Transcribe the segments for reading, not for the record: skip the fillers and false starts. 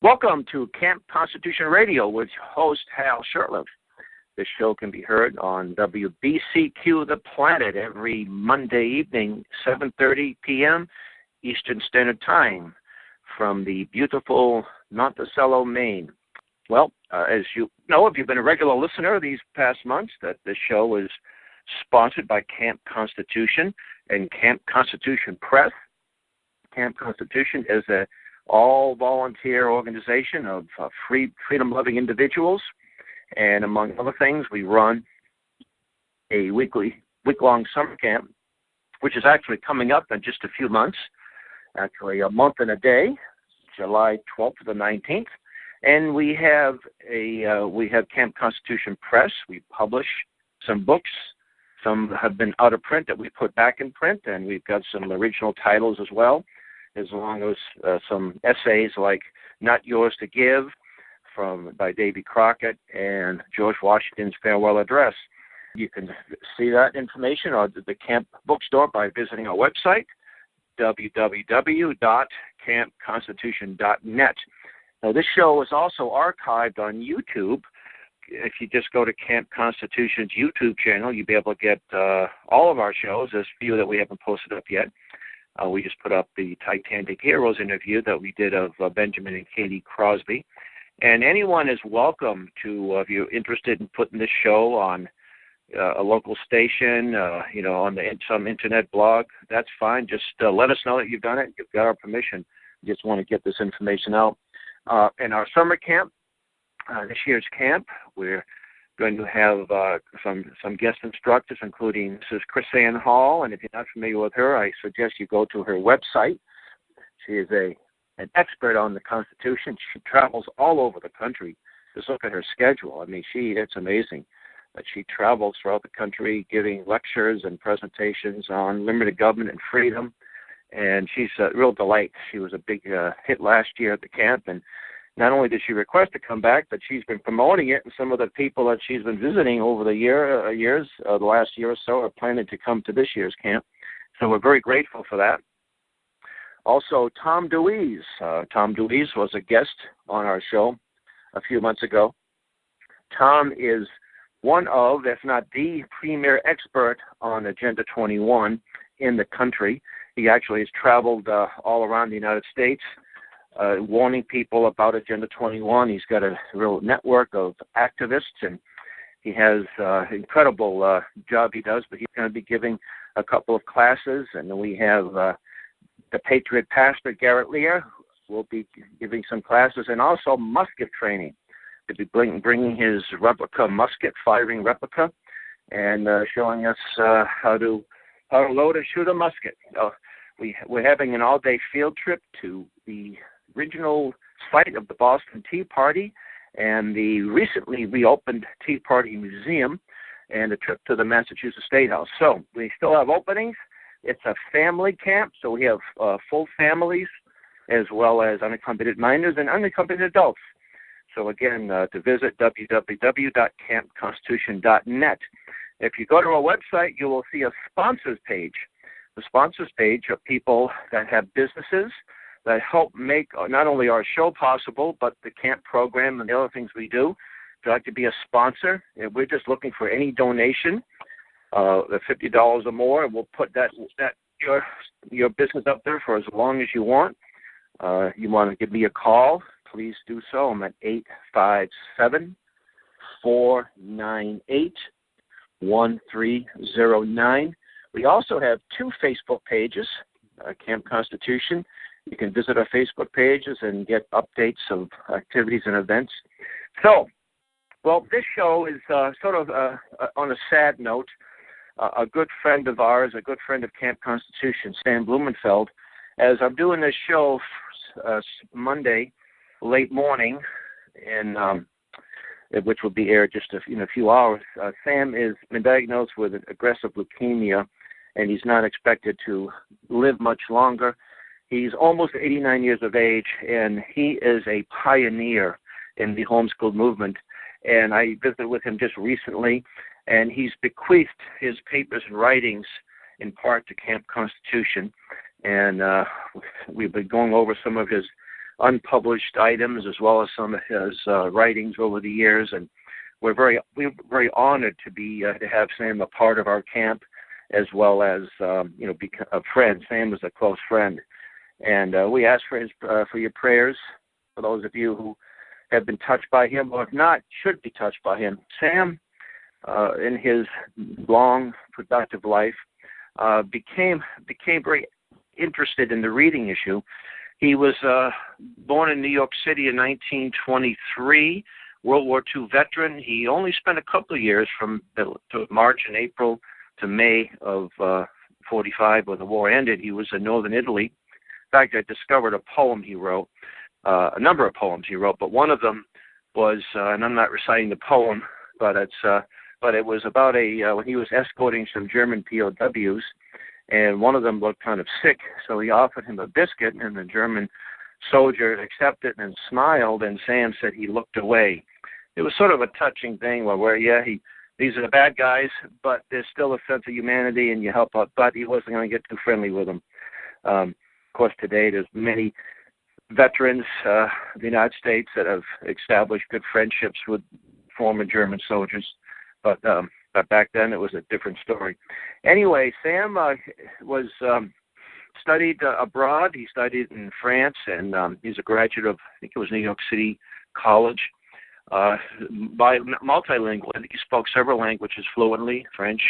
Welcome to Camp Constitution Radio with host Hal Shortwave. This show can be heard on WBCQ The Planet every Monday evening, 7:30 p.m. Eastern Standard Time from the beautiful Monticello, Maine. Well, as you know, if you've been a regular listener these past months, that this show is sponsored by Camp Constitution and Camp Constitution Press. Camp Constitution is a all-volunteer organization of freedom-loving individuals. And among other things, we run a week-long summer camp, which is actually coming up in just a few months, actually a month and a day, July 12th to the 19th. And we have Camp Constitution Press. We publish some books. Some have been out of print that we put back in print, and we've got some original titles as well, as long as some essays like Not Yours to Give by Davy Crockett and George Washington's Farewell Address. You can see that information at the camp bookstore by visiting our website, www.campconstitution.net. Now, this show is also archived on YouTube. If you just go to Camp Constitution's YouTube channel, you'll be able to get all of our shows. There's a few that we haven't posted up yet. We just put up the Titanic Heroes interview that we did of Benjamin and Katie Crosby. And anyone is welcome to, if you're interested in putting this show on a local station, on some internet blog, that's fine. Just let us know that you've done it. You've got our permission. We just want to get this information out. In our summer camp, this year's camp, we're going to have some guest instructors, including Mrs. Chris Ann Hall. And if you're not familiar with her, I suggest you go to her website. She is an expert on the Constitution. She travels all over the country. Just look at her schedule. I mean, it's amazing that she travels throughout the country giving lectures and presentations on limited government and freedom. And she's a real delight. She was a big hit last year at the camp, and not only did she request to come back, but she's been promoting it, and some of the people that she's been visiting over the the last year or so, are planning to come to this year's camp. So we're very grateful for that. Also, Tom DeWeese. Tom DeWeese was a guest on our show a few months ago. Tom is one of, if not the premier expert on Agenda 21 in the country. He actually has traveled all around the United States, warning people about Agenda 21. He's got a real network of activists, and he has an incredible job he does, but he's going to be giving a couple of classes. And then we have the Patriot Pastor, Garrett Lear, who will be giving some classes, and also musket training. He'll be bringing his replica musket, firing replica, and showing us how to load and shoot a musket. We're having an all-day field trip to the original site of the Boston Tea Party and the recently reopened Tea Party Museum, and a trip to the Massachusetts State House. So we still have openings. It's a family camp, so we have full families as well as unaccompanied minors and unaccompanied adults. So again, to visit www.campconstitution.net. If you go to our website, you will see a sponsors page. The sponsors page are people that have businesses that help make not only our show possible, but the camp program and the other things we do. If you'd like to be a sponsor, we're just looking for any donation, the $50 or more, and we'll put your business up there for as long as you want. You want to give me a call, please do so. I'm at 857-498-1309. We also have two Facebook pages, Camp Constitution. You can visit our Facebook pages and get updates of activities and events. So, well, this show is sort of on a sad note. A good friend of ours, a good friend of Camp Constitution, Sam Blumenfeld, as I'm doing this show Monday, late morning, which will be aired just in a few hours, Sam has been diagnosed with aggressive leukemia, and he's not expected to live much longer. He's almost 89 years of age, and he is a pioneer in the homeschool movement. And I visited with him just recently, and he's bequeathed his papers and writings in part to Camp Constitution. And we've been going over some of his unpublished items as well as some of his writings over the years, and we're very honored to have Sam a part of our camp, as well as be a friend. Sam was a close friend, and we ask for your prayers for those of you who have been touched by him, or if not, should be touched by him. Sam, in his long, productive life, became very interested in the reading issue. He was born in New York City in 1923, World War II veteran. He only spent a couple of years from March and April to May of 45 when the war ended. He was in northern Italy. In fact, I discovered a poem he wrote, a number of poems he wrote, but one of them was, and I'm not reciting the poem, but it was about when he was escorting some German POWs, and one of them looked kind of sick, so he offered him a biscuit, and the German soldier accepted and smiled, and Sam said he looked away. It was sort of a touching thing where these are the bad guys, but there's still a sense of humanity, and you help out, but he wasn't going to get too friendly with them. Of course, today there's many veterans of the United States that have established good friendships with former German soldiers, but back then it was a different story. Anyway, Sam was studied abroad. He studied in France, and he's a graduate of, I think it was New York City College, multilingual. I think he spoke several languages fluently: French,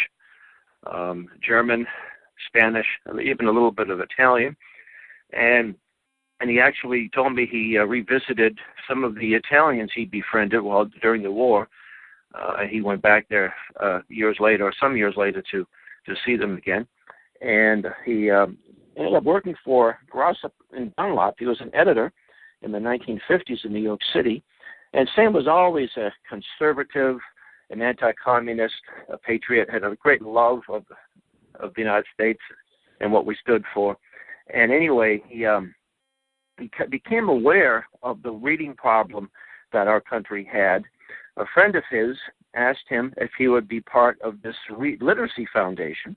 German, Spanish, even a little bit of Italian, and he actually told me he revisited some of the Italians he befriended during the war. He went back there some years later to see them again. And he ended up working for Grossup and Dunlop. He was an editor in the 1950s in New York City. And Sam was always a conservative, an anti-communist, a patriot, had a great love of the United States and what we stood for. And anyway, he became aware of the reading problem that our country had. A friend of his asked him if he would be part of this literacy foundation,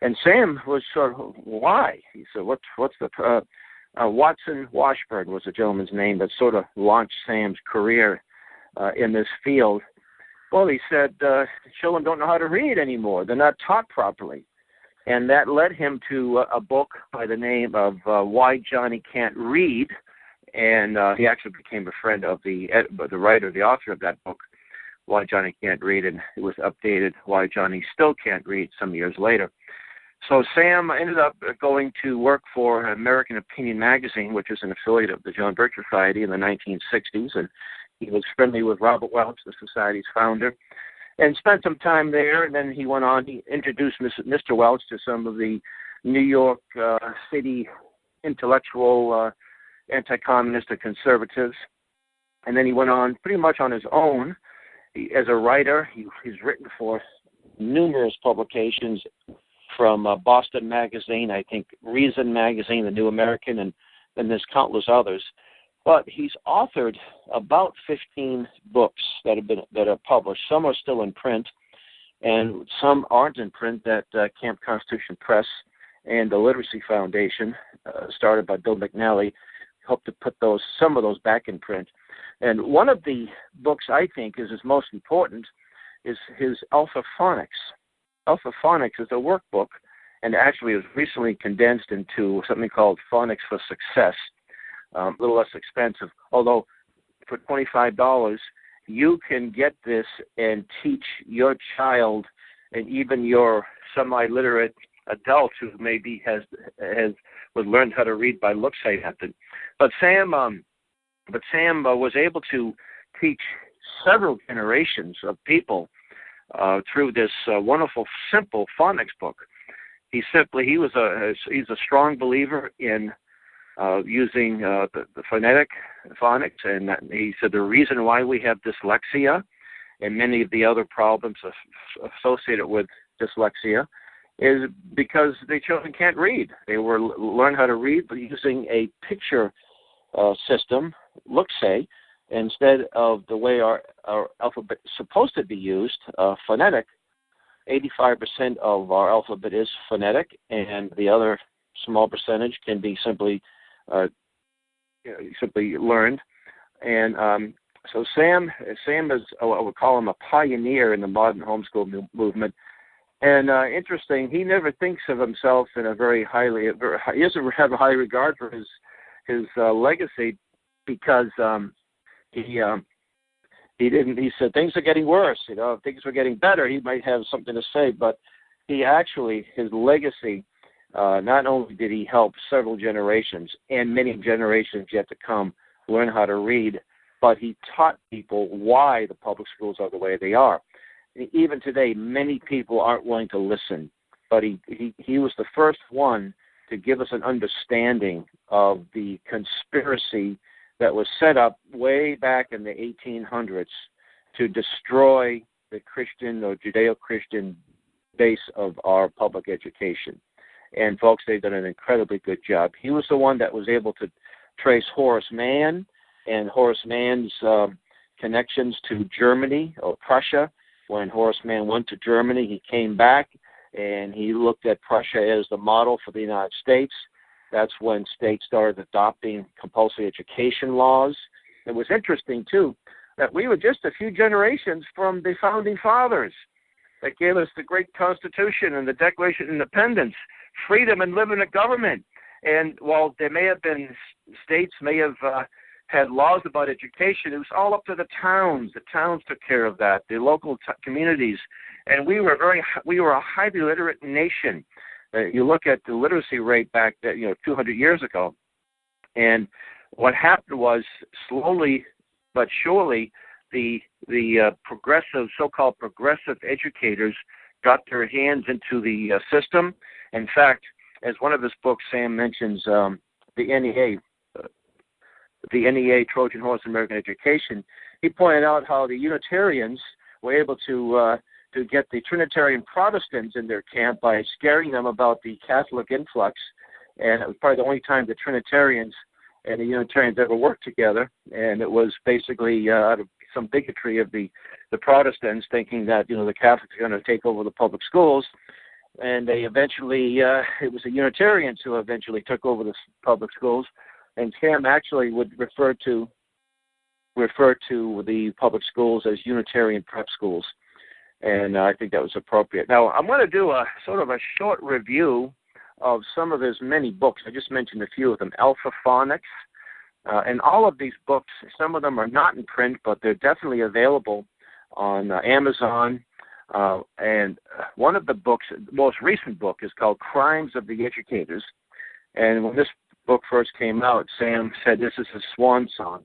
and Sam was sort of, why? He said, what's the Watson Washburn was the gentleman's name that sort of launched Sam's career in this field. Well, he said, children don't know how to read anymore. They're not taught properly. And that led him to a book by the name of Why Johnny Can't Read, and he actually became a friend of the writer, the author of that book, Why Johnny Can't Read, and it was updated, Why Johnny Still Can't Read, some years later. So Sam ended up going to work for American Opinion magazine, which is an affiliate of the John Birch Society in the 1960s, and he was friendly with Robert Welch, the Society's founder, and spent some time there. And then he went on, he introduced Mr. Welch to some of the New York City intellectual anti-communist and conservatives. And then he went on pretty much on his own. As a writer, he's written for numerous publications, from Boston Magazine, I think Reason Magazine, The New American, and there's countless others. But he's authored about 15 books that are published. Some are still in print, and some aren't in print. That Camp Constitution Press and the Literacy Foundation, started by Bill McNally, hope to put some of those back in print. And one of the books I think is his most important is his Alpha Phonics. Alpha Phonics is a workbook, and actually is recently condensed into something called Phonics for Success. A little less expensive, although for $25 you can get this and teach your child and even your semi-literate adult who maybe was learned how to read by look-sight method. But Sam was able to teach several generations of people through this wonderful, simple phonics book. He's a strong believer in using the phonetic phonics, and he said the reason why we have dyslexia and many of the other problems associated with dyslexia is because the children can't read. They learn how to read by using a picture system, look-say, instead of the way our alphabet is supposed to be used, phonetic. 85% of our alphabet is phonetic, and the other small percentage can be simply simply learned. And so Sam is, I would call him a pioneer in the modern homeschool movement. And interesting, he never thinks of himself in a very highly, he doesn't have a high regard for his legacy, because he said things are getting worse. If things were getting better, he might have something to say. But he actually, his legacy, not only did he help several generations and many generations yet to come learn how to read, but he taught people why the public schools are the way they are. Even today, many people aren't willing to listen, but he was the first one to give us an understanding of the conspiracy that was set up way back in the 1800s to destroy the Christian or Judeo-Christian base of our public education. And folks, they've done an incredibly good job. He was the one that was able to trace Horace Mann and Horace Mann's connections to Germany or Prussia. When Horace Mann went to Germany, he came back and he looked at Prussia as the model for the United States. That's when states started adopting compulsory education laws. It was interesting, too, that we were just a few generations from the Founding Fathers that gave us the great Constitution and the Declaration of Independence, freedom and live in a government. And while there may have been, states may have had laws about education, it was all up to the towns. The towns took care of that, the local communities. And we were a highly literate nation. You look at the literacy rate back 200 years ago, and what happened was, slowly but surely, the progressive, so-called progressive educators got their hands into the system. In fact, as one of his books, Sam mentions the NEA, Trojan Horse American Education. He pointed out how the Unitarians were able to get the Trinitarian Protestants in their camp by scaring them about the Catholic influx. And it was probably the only time the Trinitarians and the Unitarians ever worked together. And it was basically out of some bigotry of the Protestants, thinking that, the Catholics are going to take over the public schools. And they eventually, it was the Unitarians who eventually took over the public schools. And Sam actually would refer to the public schools as Unitarian prep schools. And I think that was appropriate. Now, I'm going to do a sort of a short review of some of his many books. I just mentioned a few of them. Alpha Phonics. And all of these books, some of them are not in print, but they're definitely available on Amazon. And one of the books, the most recent book, is called Crimes of the Educators. And when this book first came out, Sam said this is his swan song.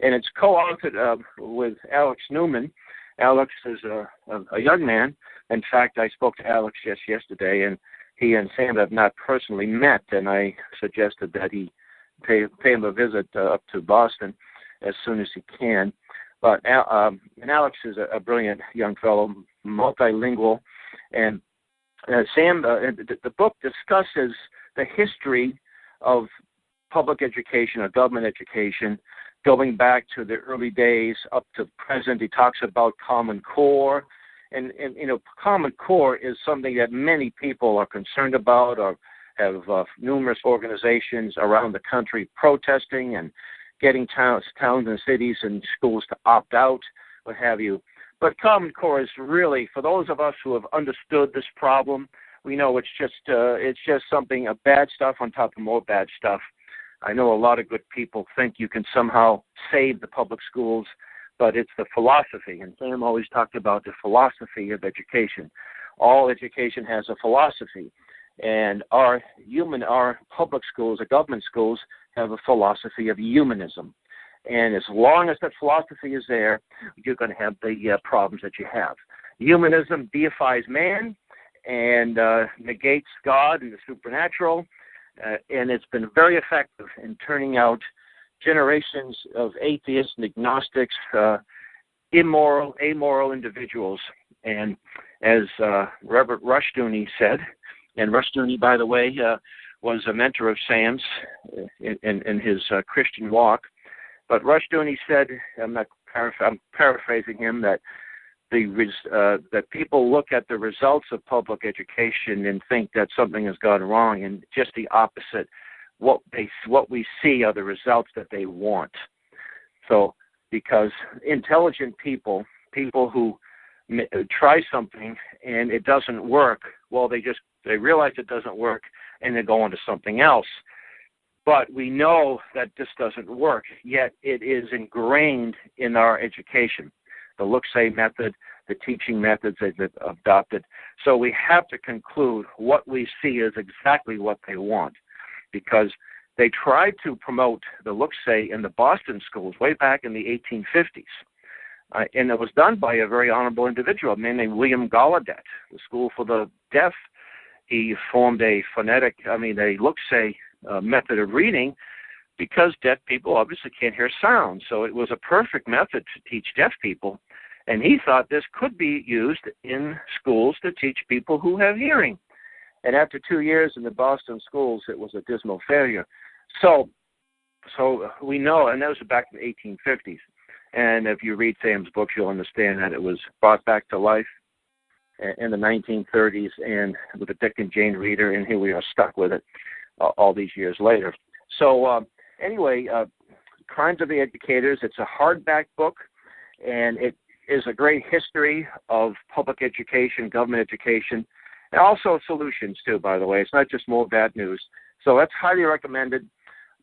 And it's co-authored with Alex Newman. Alex is a young man. In fact, I spoke to Alex just yesterday, and he and Sam have not personally met, and I suggested that he pay him a visit up to Boston as soon as he can. But and Alex is a brilliant young fellow, multilingual, and Sam, the book discusses the history of public education or government education, going back to the early days up to present. He talks about Common Core, and Common Core is something that many people are concerned about, or have numerous organizations around the country protesting and getting towns and cities and schools to opt out, what have you. But Common Core is really, for those of us who have understood this problem, we know it's just something of bad stuff on top of more bad stuff. I know a lot of good people think you can somehow save the public schools, but it's the philosophy. And Sam always talked about the philosophy of education. All education has a philosophy. And our public schools, our government schools, have a philosophy of humanism. And as long as that philosophy is there, you're going to have the problems that you have. Humanism deifies man and negates God and the supernatural. And it's been very effective in turning out generations of atheists and agnostics, immoral, amoral individuals. And as Robert Rushdoony said, and Rushdoony, by the way, was a mentor of Sam's in his Christian walk. But Rushdoony said, I'm paraphrasing him, that that people look at the results of public education and think that something has gone wrong, and just the opposite. what we see are the results that they want. So, because intelligent people who try something and it doesn't work, well, they realize it doesn't work and they go on to something else. But we know that this doesn't work, yet it is ingrained in our education. The look-say method, the teaching methods they've adopted. So we have to conclude what we see is exactly what they want, because they tried to promote the look-say in the Boston schools way back in the 1850s. And it was done by a very honorable individual, a man named William Gallaudet, the School for the Deaf. He formed a look-say method of reading, because deaf people obviously can't hear sound. So it was a perfect method to teach deaf people. And he thought this could be used in schools to teach people who have hearing. And after 2 years in the Boston schools, it was a dismal failure. So we know, and that was back in the 1850s. And if you read Sam's books, you'll understand that it was brought back to life in the 1930s, and with the Dick and Jane Reader, and here we are stuck with it all these years later. So anyway, Crimes of the Educators, it's a hardback book, and it is a great history of public education, government education, and also solutions too, by the way. It's not just more bad news. So that's highly recommended.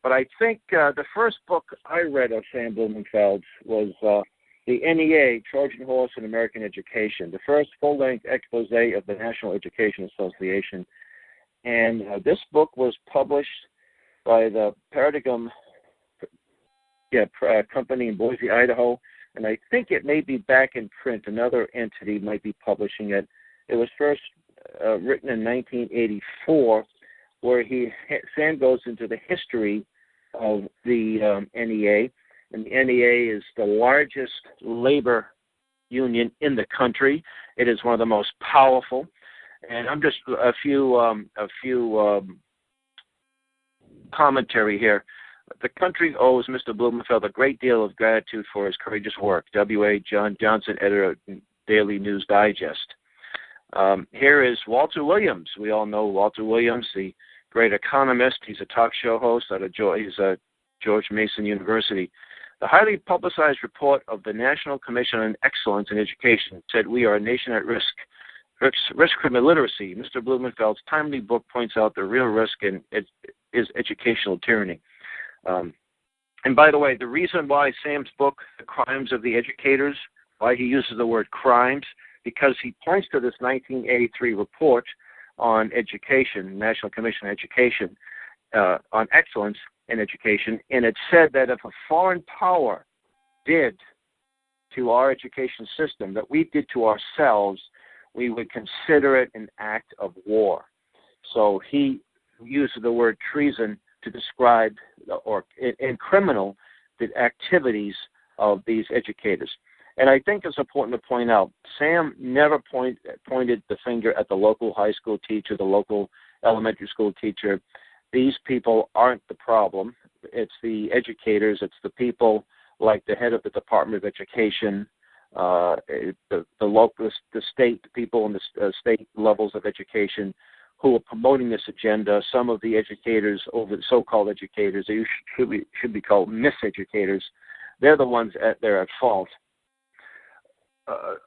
But I think the first book I read of Sam Blumenfeld's was the NEA, Trojan Horse in American Education, the first full-length expose of the National Education Association. And this book was published by the Paradigm company in Boise, Idaho, and I think it may be back in print. Another entity might be publishing it. It was first written in 1984, where Sam goes into the history of the NEA, and the NEA is the largest labor union in the country. It is one of the most powerful. And I'm just a few commentary here. The country owes Mr. Blumenfeld a great deal of gratitude for his courageous work. W.A. John Johnson, editor of Daily News Digest. Here is Walter Williams. We all know Walter Williams, the great economist. He's a talk show host at George Mason University. The highly publicized report of the National Commission on Excellence in Education said we are a nation at risk from illiteracy. Mr. Blumenfeld's timely book points out the real risk is educational tyranny. And by the way, the reason why Sam's book, The Crimes of the Educators, why he uses the word crimes, because he points to this 1983 report on education, National Commission on Education, on excellence in education, and it said that if a foreign power did to our education system that we did to ourselves, we would consider it an act of war. So he uses the word treason to describe and criminal the activities of these educators. And I think it's important to point out, Sam never pointed the finger at the local high school teacher, the local elementary school teacher. These people aren't the problem. It's the educators. It's the people like the head of the Department of Education, the state, the people in the state levels of education who are promoting this agenda. Some of the educators, so-called educators, they should be called miseducators. They're the ones they're at fault.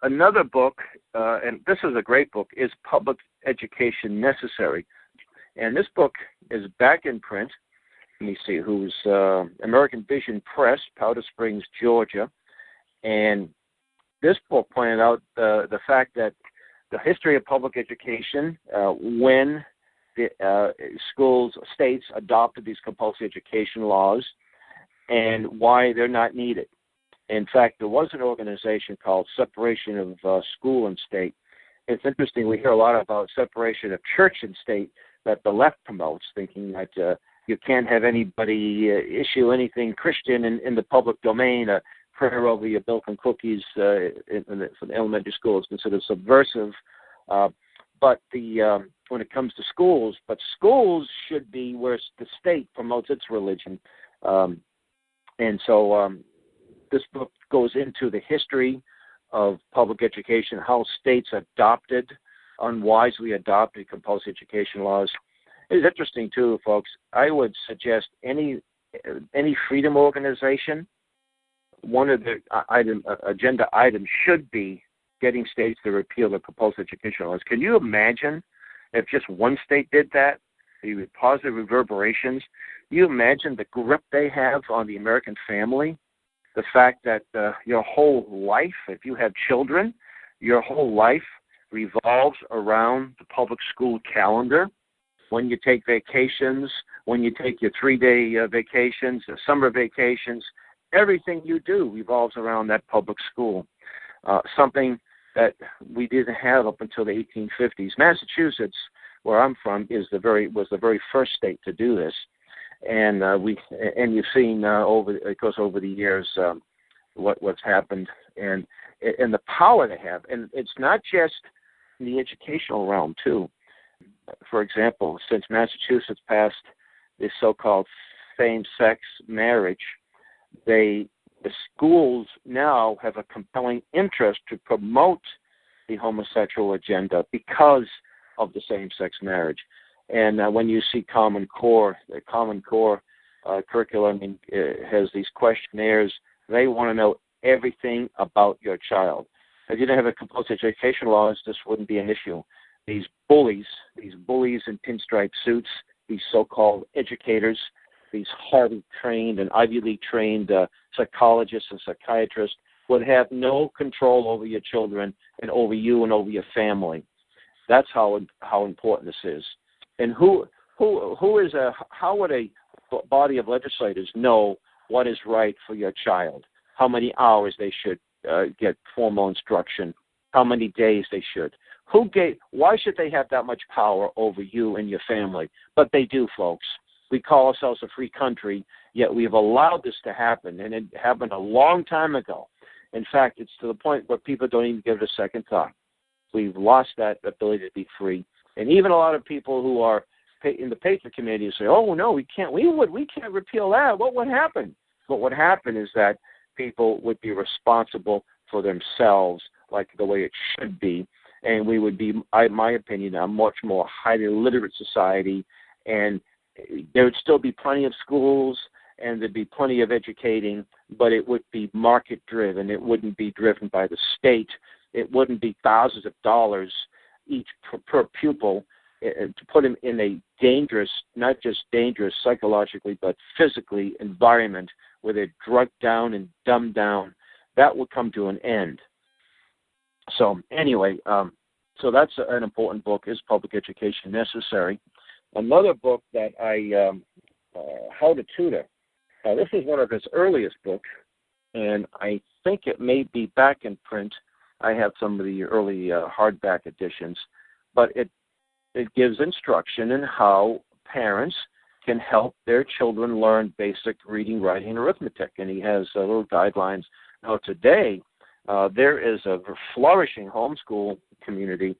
Another book, and this is a great book, is Public Education Necessary. And this book is back in print. Let me see, who's American Vision Press, Powder Springs, Georgia. And this book pointed out the fact that the history of public education, when the states adopted these compulsory education laws, and why they're not needed. In fact, there was an organization called Separation of School and State. It's interesting, we hear a lot about separation of church and state that the left promotes, thinking that you can't have anybody issue anything Christian in the public domain. Prayer over your milk and cookies for the elementary school is considered subversive. But when it comes to schools, should be where the state promotes its religion. And so this book goes into the history of public education, how states unwisely adopted compulsory education laws. It's interesting, too, folks. I would suggest any freedom organization, one of the agenda items should be getting states to repeal the compulsory education laws. Can you imagine if just one state did that, the positive reverberations? You imagine the grip they have on the American family, the fact that your whole life, if you have children, your whole life revolves around the public school calendar. When you take vacations, when you take your 3-day vacations, summer vacations, everything you do revolves around that public school, something that we didn't have up until the 1850s. Massachusetts, where I'm from, was the very first state to do this, and you've seen over the years what's happened and the power they have, and it's not just in the educational realm too. For example, since Massachusetts passed the so-called same-sex marriage, the schools now have a compelling interest to promote the homosexual agenda because of the same-sex marriage. And when you see Common Core, the Common Core curriculum has these questionnaires. They want to know everything about your child. If you didn't have a compulsory education laws, this wouldn't be an issue. These bullies in pinstripe suits, these so-called educators, these Harvard-trained and Ivy League-trained psychologists and psychiatrists would have no control over your children and over you and over your family. That's how important this is. And how would a body of legislators know what is right for your child? How many hours they should get formal instruction? How many days they should? Why should they have that much power over you and your family? But they do, folks. We call ourselves a free country, yet we've allowed this to happen, and it happened a long time ago. In fact, it's to the point where people don't even give it a second thought. We've lost that ability to be free. And even a lot of people who are in the Patriot community say, oh, no, we can't repeal that. What would happen? What would happen is that people would be responsible for themselves like the way it should be. And we would be, in my opinion, a much more highly literate society. And there would still be plenty of schools and there'd be plenty of educating, but it would be market-driven. It wouldn't be driven by the state. It wouldn't be thousands of dollars each per pupil to put them in a dangerous, not just dangerous psychologically, but physically environment where they're drugged down and dumbed down. That would come to an end. So anyway, so that's an important book, Is Public Education Necessary? Another book that How to Tutor. This is one of his earliest books, and I think it may be back in print. I have some of the early hardback editions, but it gives instruction in how parents can help their children learn basic reading, writing, and arithmetic, and he has little guidelines. Now today, there is a flourishing homeschool community,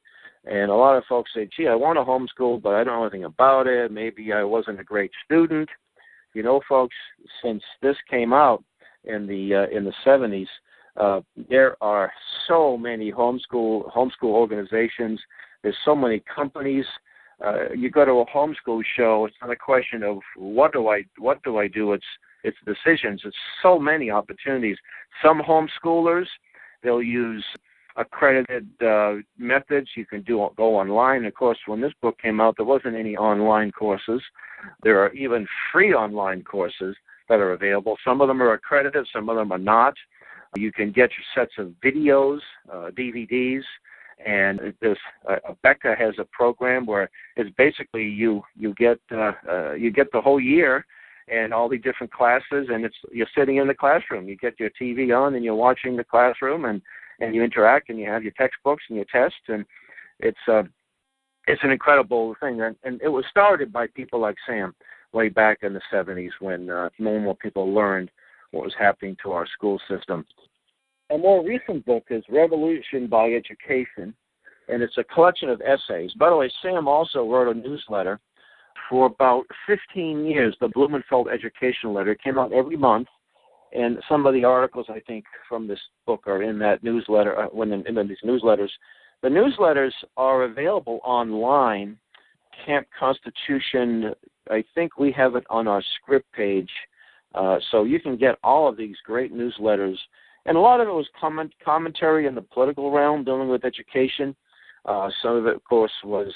and a lot of folks say, gee, I want to homeschool, but I don't know anything about it. Maybe I wasn't a great student. You know, folks, since this came out in the 70s, there are so many homeschool organizations. There's so many companies. You go to a homeschool show, it's not a question of what do I do. It's decisions. It's so many opportunities. Some homeschoolers, they'll use accredited methods. You can go online. Of course, when this book came out, there wasn't any online courses. There are even free online courses that are available. Some of them are accredited. Some of them are not. You can get your sets of videos, DVDs, and Becca has a program where it's basically you get the whole year and all the different classes, and you're sitting in the classroom. You get your TV on and you're watching the classroom, and you interact, and you have your textbooks and your tests, and it's an incredible thing. And it was started by people like Sam way back in the 70s when more and more people learned what was happening to our school system. A more recent book is Revolution by Education, and it's a collection of essays. By the way, Sam also wrote a newsletter for about 15 years, the Blumenfeld Education Letter. It came out every month, and some of the articles, I think, from this book are in that newsletter, in these newsletters. The newsletters are available online. Camp Constitution, I think we have it on our script page, so you can get all of these great newsletters. And a lot of it was commentary in the political realm dealing with education. Some of it, of course, was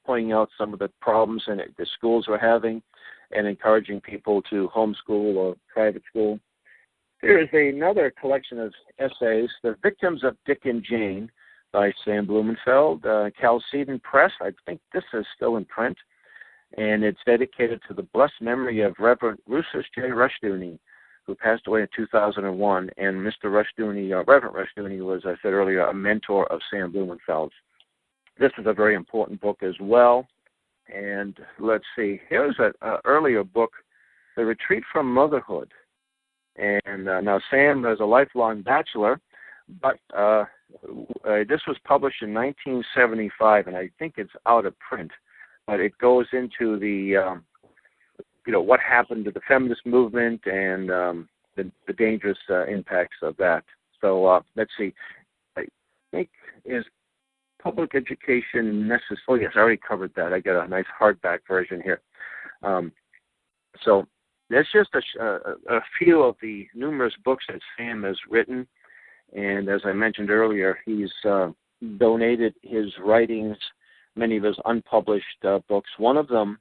pointing out some of the problems the schools were having and encouraging people to homeschool or private school. There is another collection of essays, The Victims of Dick and Jane by Sam Blumenfeld, Chalcedon Press. I think this is still in print, and it's dedicated to the blessed memory of Reverend Rufus J. Rushdoony, who passed away in 2001. And Mr. Rushdoony, Reverend Rushdoony, was, I said earlier, a mentor of Sam Blumenfeld's. This is a very important book as well. And let's see, here's an earlier book, The Retreat from Motherhood. And now Sam is a lifelong bachelor, but this was published in 1975, and I think it's out of print. But it goes into the what happened to the feminist movement and the dangerous impacts of that. So let's see. I think is public education necessary? Oh, yes, I already covered that. I got a nice hardback version here. So there's just a few of the numerous books that Sam has written. And as I mentioned earlier, he's donated his writings, many of his unpublished books. One of them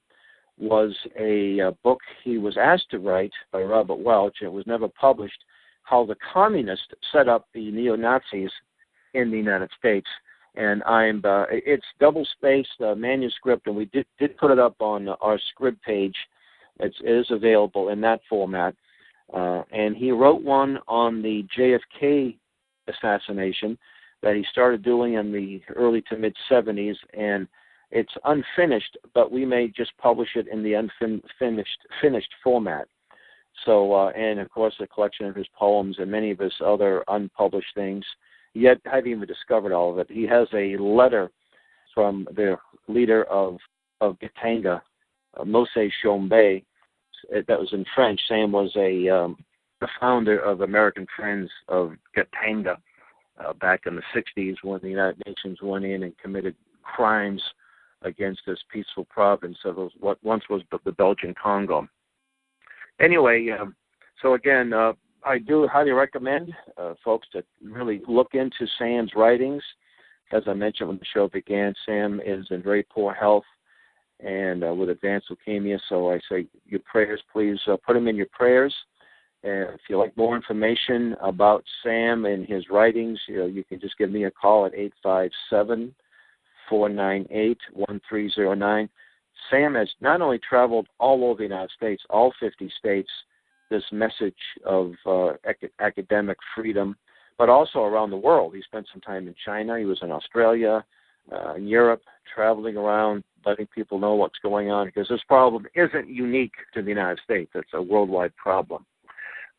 was a book he was asked to write by Robert Welch. It was never published, how the communists set up the neo-Nazis in the United States. And it's double-spaced manuscript, and we did put it up on our script page. It is available in that format. And he wrote one on the JFK assassination that he started doing in the early to mid-'70s, and it's unfinished, but we may just publish it in the finished format. So, and of course, a collection of his poems and many of his other unpublished things. Yet, I haven't even discovered all of it. He has a letter from the leader of Katanga, Moshe Shombe, that was in French. Sam was the founder of American Friends of Katanga back in the 60s when the United Nations went in and committed crimes against this peaceful province of what once was the Belgian Congo. Anyway, so again, I do highly recommend folks to really look into Sam's writings. As I mentioned when the show began, Sam is in very poor health and with advanced leukemia, so I say your prayers, please put him in your prayers. And if you'd like more information about Sam and his writings, you can just give me a call at 857-498-1309. Sam has not only traveled all over the United States, all 50 states, this message of academic freedom, but also around the world. He spent some time in China. He was in Australia, in Europe, traveling around, letting people know what's going on, because this problem isn't unique to the United States. It's a worldwide problem.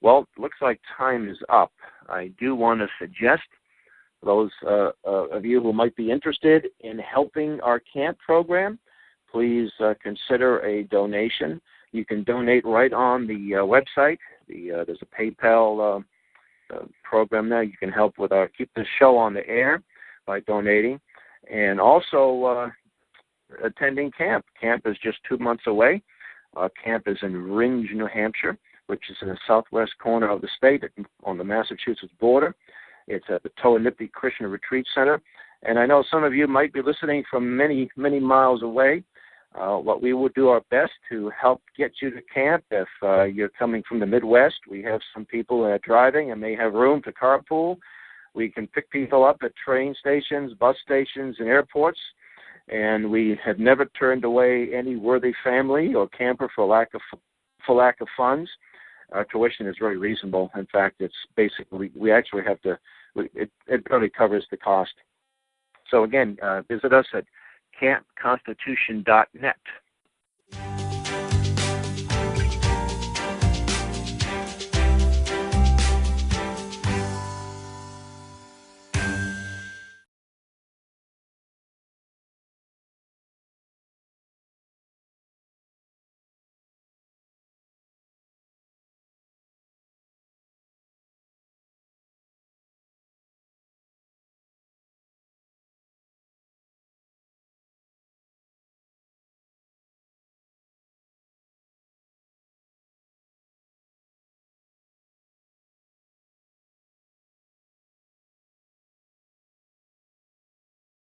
Well, it looks like time is up. I do want to suggest those of you who might be interested in helping our camp program, please consider a donation. You can donate right on the website. There's a PayPal program there. You can help with keep the show on the air by donating. And also attending camp. Camp is just 2 months away. Camp is in Ringe, New Hampshire, which is in the southwest corner of the state on the Massachusetts border. It's at the Toa-Nippy Christian Retreat Center. And I know some of you might be listening from many, many miles away. What we will do our best to help get you to camp. If you're coming from the Midwest, we have some people that are driving and may have room to carpool. We can pick people up at train stations, bus stations, and airports. And we have never turned away any worthy family or camper for lack of funds. Our tuition is very reasonable. In fact, it's basically, we actually have to, it barely covers the cost. So again, visit us at campconstitution.net.